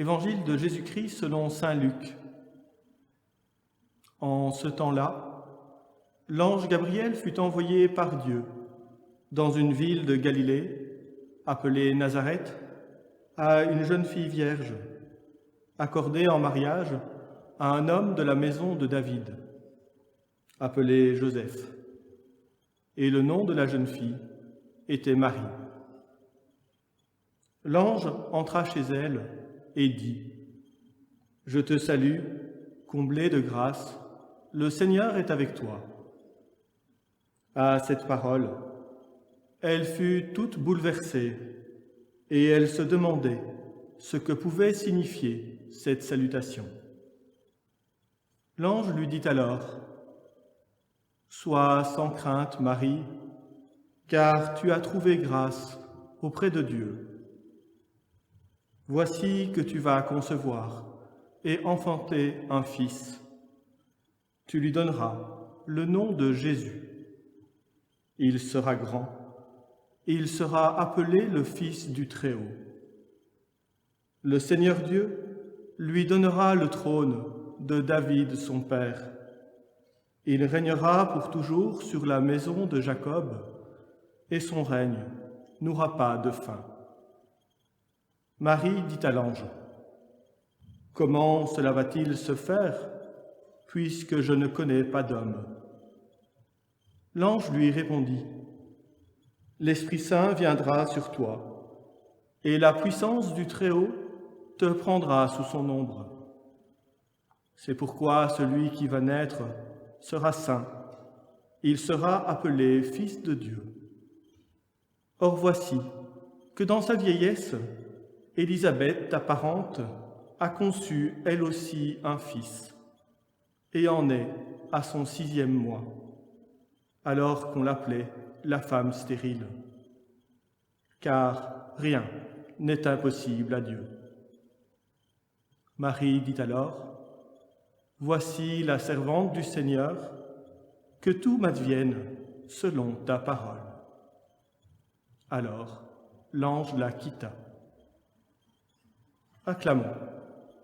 Évangile de Jésus-Christ selon saint Luc. En ce temps-là, l'ange Gabriel fut envoyé par Dieu dans une ville de Galilée, appelée Nazareth, à une jeune fille vierge, accordée en mariage à un homme de la maison de David, appelé Joseph. Et le nom de la jeune fille était Marie. L'ange entra chez elle et dit : « Je te salue, comblée de grâce, le Seigneur est avec toi. » À cette parole, elle fut toute bouleversée et elle se demandait ce que pouvait signifier cette salutation. L'ange lui dit alors : « Sois sans crainte, Marie, car tu as trouvé grâce auprès de Dieu. Voici que tu vas concevoir et enfanter un fils. Tu lui donneras le nom de Jésus. Il sera grand, et il sera appelé le Fils du Très-Haut. Le Seigneur Dieu lui donnera le trône de David son père. Il régnera pour toujours sur la maison de Jacob, et son règne n'aura pas de fin. » Marie dit à l'ange : « Comment cela va-t-il se faire, puisque je ne connais pas d'homme ?» L'ange lui répondit : « L'Esprit Saint viendra sur toi, et la puissance du Très-Haut te prendra sous son ombre. C'est pourquoi celui qui va naître sera saint. Il sera appelé Fils de Dieu. Or voici que dans sa vieillesse, Élisabeth, ta parente, a conçu elle aussi un fils, et en est à son 6e mois, alors qu'on l'appelait la femme stérile. Car rien n'est impossible à Dieu. Marie dit alors : « Voici la servante du Seigneur, que tout m'advienne selon ta parole. » Alors l'ange la quitta. Acclamons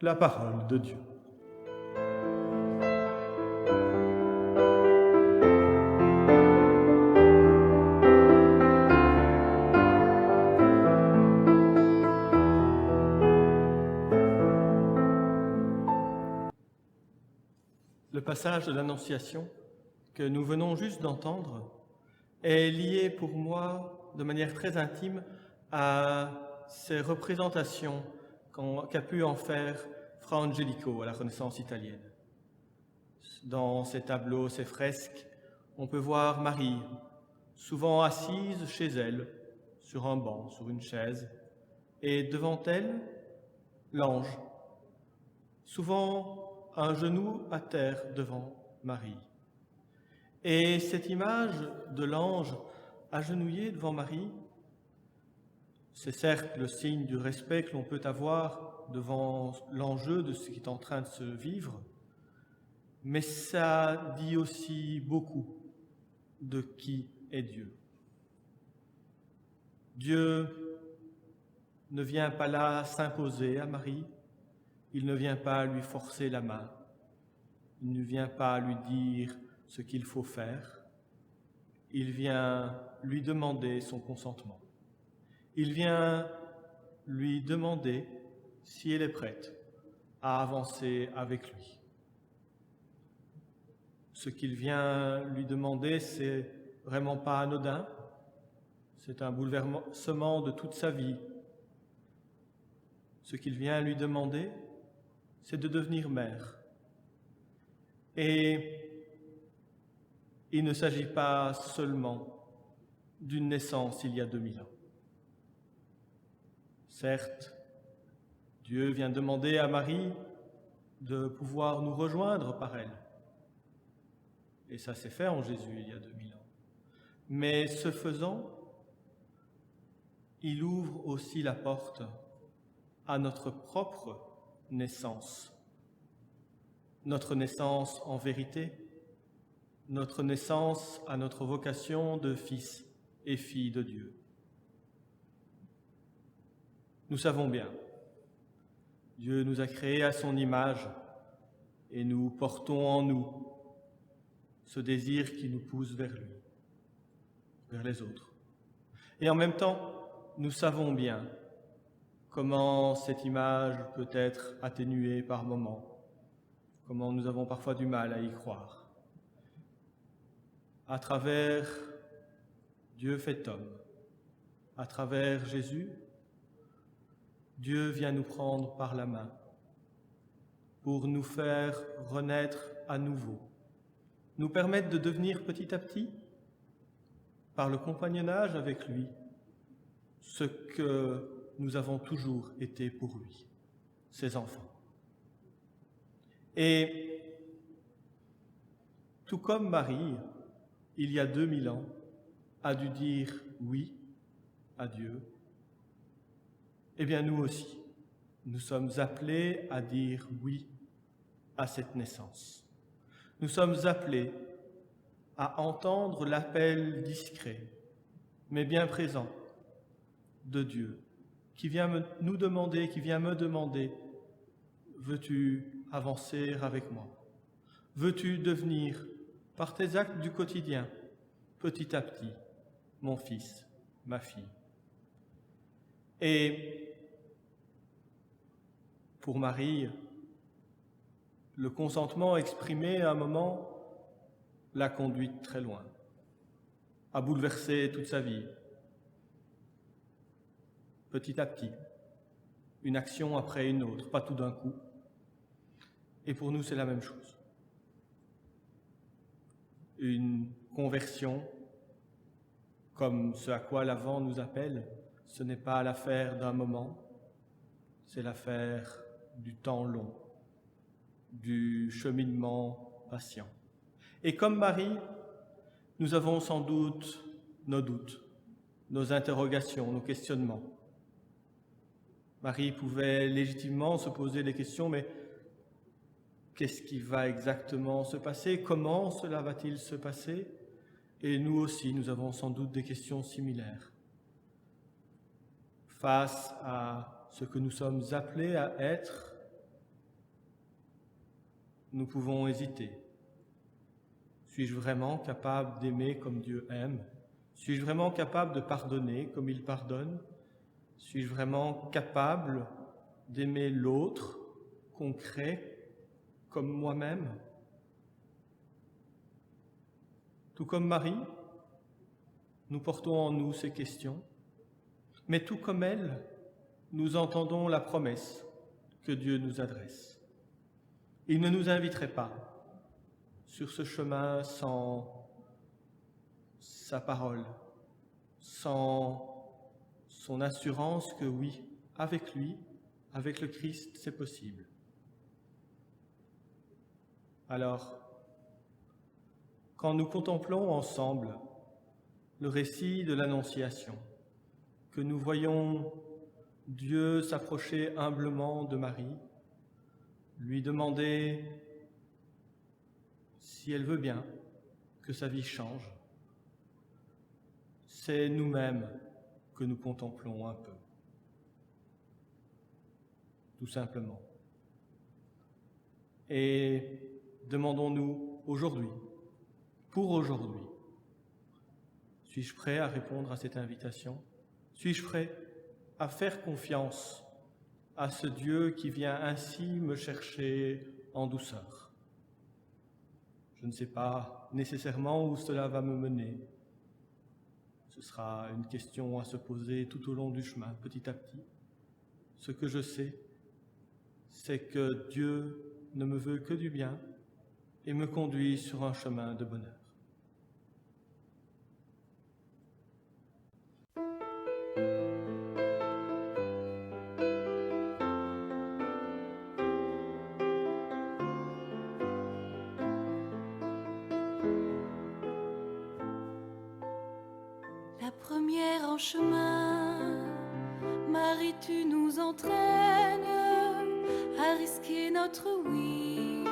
la parole de Dieu. Le passage de l'Annonciation que nous venons juste d'entendre est lié pour moi de manière très intime à ces représentations qu'a pu en faire Fra Angelico à la Renaissance italienne. Dans ces tableaux, ces fresques, on peut voir Marie, souvent assise chez elle, sur un banc, sur une chaise, et devant elle, l'ange, souvent un genou à terre devant Marie. Et cette image de l'ange agenouillé devant Marie, c'est certes le signe du respect que l'on peut avoir devant l'enjeu de ce qui est en train de se vivre, mais ça dit aussi beaucoup de qui est Dieu. Dieu ne vient pas là s'imposer à Marie, il ne vient pas lui forcer la main, il ne vient pas lui dire ce qu'il faut faire, il vient lui demander son consentement. Il vient lui demander si elle est prête à avancer avec lui. Ce qu'il vient lui demander, c'est vraiment pas anodin, c'est un bouleversement de toute sa vie. Ce qu'il vient lui demander, c'est de devenir mère. Et il ne s'agit pas seulement d'une naissance il y a 2000 ans. Certes, Dieu vient demander à Marie de pouvoir nous rejoindre par elle. Et ça s'est fait en Jésus il y a 2000 ans. Mais ce faisant, il ouvre aussi la porte à notre propre naissance. Notre naissance en vérité, notre naissance à notre vocation de fils et filles de Dieu. Nous savons bien, Dieu nous a créés à son image et nous portons en nous ce désir qui nous pousse vers lui, vers les autres. Et en même temps, nous savons bien comment cette image peut être atténuée par moments, comment nous avons parfois du mal à y croire. À travers Dieu fait homme, à travers Jésus, Dieu vient nous prendre par la main pour nous faire renaître à nouveau, nous permettre de devenir petit à petit, par le compagnonnage avec lui, ce que nous avons toujours été pour lui, ses enfants. Et tout comme Marie, il y a 2000 ans, a dû dire oui à Dieu, eh bien nous aussi, nous sommes appelés à dire oui à cette naissance. Nous sommes appelés à entendre l'appel discret, mais bien présent, de Dieu, qui vient nous demander, qui vient me demander, veux-tu avancer avec moi? Veux-tu devenir, par tes actes du quotidien, petit à petit, mon fils, ma fille? Et pour Marie, le consentement exprimé à un moment l'a conduite très loin, a bouleversé toute sa vie. Petit à petit, une action après une autre, pas tout d'un coup. Et pour nous, c'est la même chose. Une conversion, comme ce à quoi l'Avent nous appelle, ce n'est pas l'affaire d'un moment, c'est l'affaire du temps long, du cheminement patient. Et comme Marie, nous avons sans doute nos doutes, nos interrogations, nos questionnements. Marie pouvait légitimement se poser des questions, mais qu'est-ce qui va exactement se passer? Comment cela va-t-il se passer? Et nous aussi, nous avons sans doute des questions similaires. Face à ce que nous sommes appelés à être, nous pouvons hésiter. Suis-je vraiment capable d'aimer comme Dieu aime? Suis-je vraiment capable de pardonner comme il pardonne? Suis-je vraiment capable d'aimer l'autre, concret, comme moi-même? Tout comme Marie, nous portons en nous ces questions, mais tout comme elle, nous entendons la promesse que Dieu nous adresse. Il ne nous inviterait pas sur ce chemin sans sa parole, sans son assurance que oui, avec lui, avec le Christ, c'est possible. Alors, quand nous contemplons ensemble le récit de l'Annonciation, que nous voyons Dieu s'approcher humblement de Marie, lui demander si elle veut bien que sa vie change, c'est nous-mêmes que nous contemplons un peu, tout simplement. Et demandons-nous aujourd'hui, pour aujourd'hui, suis-je prêt à répondre à cette invitation? Suis-je prêt à faire confiance à ce Dieu qui vient ainsi me chercher en douceur? Je ne sais pas nécessairement où cela va me mener. Ce sera une question à se poser tout au long du chemin, petit à petit. Ce que je sais, c'est que Dieu ne me veut que du bien et me conduit sur un chemin de bonheur. La première en chemin, Marie, tu nous entraînes à risquer notre oui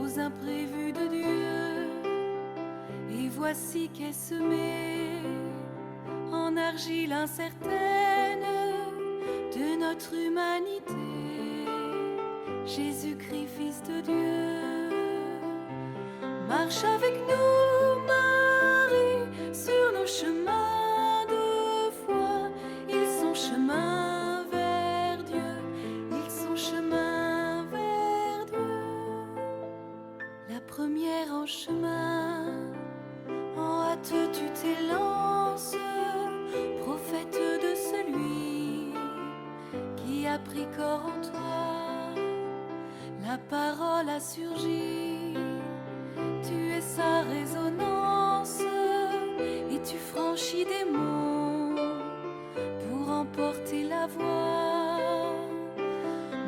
aux imprévus de Dieu. Et voici qu'est semée en argile incertaine de notre humanité. Jésus-Christ, Fils de Dieu. Marche avec nous, Marie, sur nos chemins de foi. Ils sont chemin vers Dieu, ils sont chemin vers Dieu. La première en chemin, en hâte tu t'élances, prophète de celui qui a pris corps en toi. La parole a surgi, tu es sa résonance, et tu franchis des monts pour emporter la voix.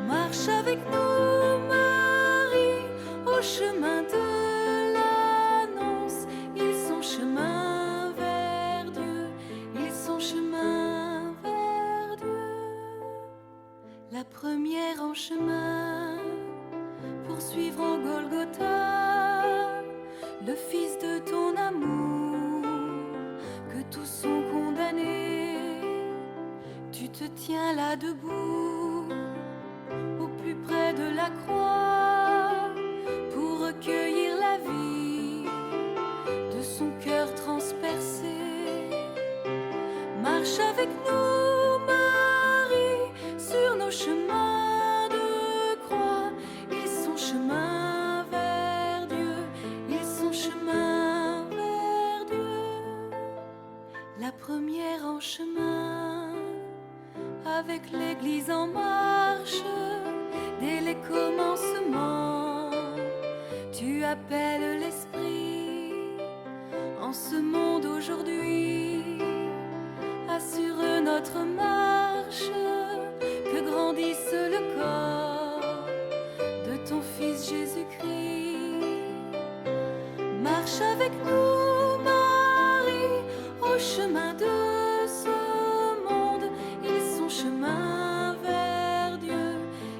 Marche avec nous, Marie, au chemin de l'annonce. Ils sont chemin vers Dieu, ils sont chemin vers Dieu. La première en chemin, poursuivre en Golgotha le Fils de ton amour, que tous sont condamnés. Tu te tiens là debout, au plus près de la croix, pour recueillir la vie de son cœur transpercé. Marche avec nous, Marie, sur nos chemins de croix. Ils sont chemin vers Dieu, ils sont chemin vers Dieu. La première en chemin, avec l'Église en marche, dès les commencements, tu appelles l'Esprit en ce monde aujourd'hui. Assure notre marche, que grandisse le corps de ton Fils Jésus-Christ. Marche avec nous, Marie, au chemin de ce monde. Ils sont chemin vers Dieu,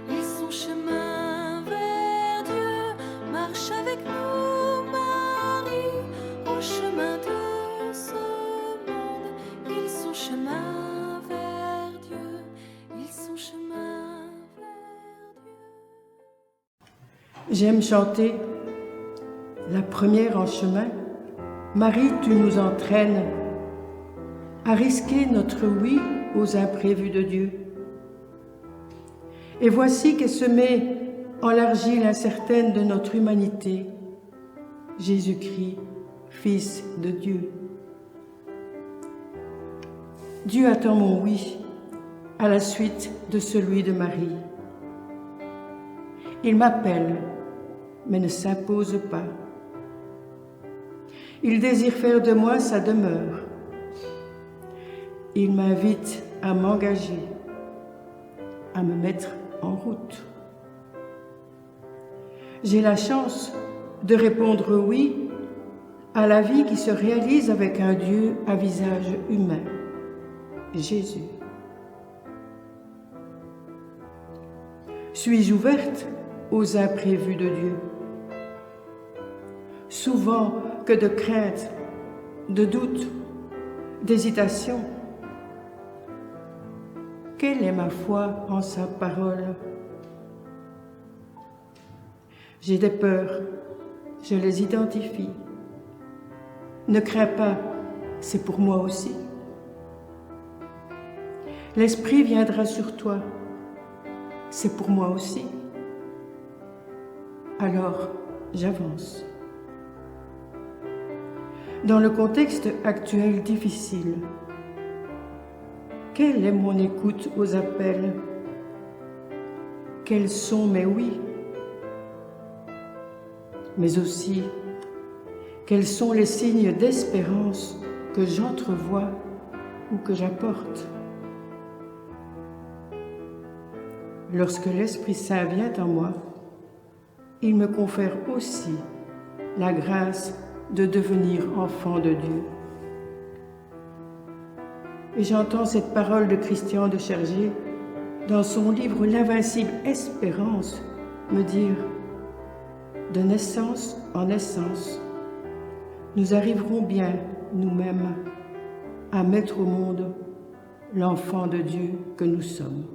ils sont chemin vers Dieu. Marche avec nous, Marie, au chemin de ce monde. Ils sont chemin vers Dieu, ils sont chemin vers Dieu. J'aime chanter la première en chemin. Marie, tu nous entraînes à risquer notre oui aux imprévus de Dieu. Et voici qu'est semée en l'argile incertaine de notre humanité, Jésus-Christ, Fils de Dieu. Dieu attend mon oui à la suite de celui de Marie. Il m'appelle, mais ne s'impose pas. Il désire faire de moi sa demeure. Il m'invite à m'engager, à me mettre en route. J'ai la chance de répondre oui à la vie qui se réalise avec un Dieu à visage humain, Jésus. Suis-je ouverte aux imprévus de Dieu? Souvent que de crainte, de doute, d'hésitation. Quelle est ma foi en sa parole? J'ai des peurs, je les identifie. Ne crains pas, c'est pour moi aussi. L'Esprit viendra sur toi, c'est pour moi aussi. Alors, j'avance. Dans le contexte actuel difficile, quelle est mon écoute aux appels? Quels sont mes oui? Mais aussi, quels sont les signes d'espérance que j'entrevois ou que j'apporte? Lorsque l'Esprit Saint vient en moi, il me confère aussi la grâce de devenir enfant de Dieu. Et j'entends cette parole de Christian de Chergier dans son livre L'invincible espérance me dire: de naissance en naissance, nous arriverons bien nous-mêmes à mettre au monde l'enfant de Dieu que nous sommes.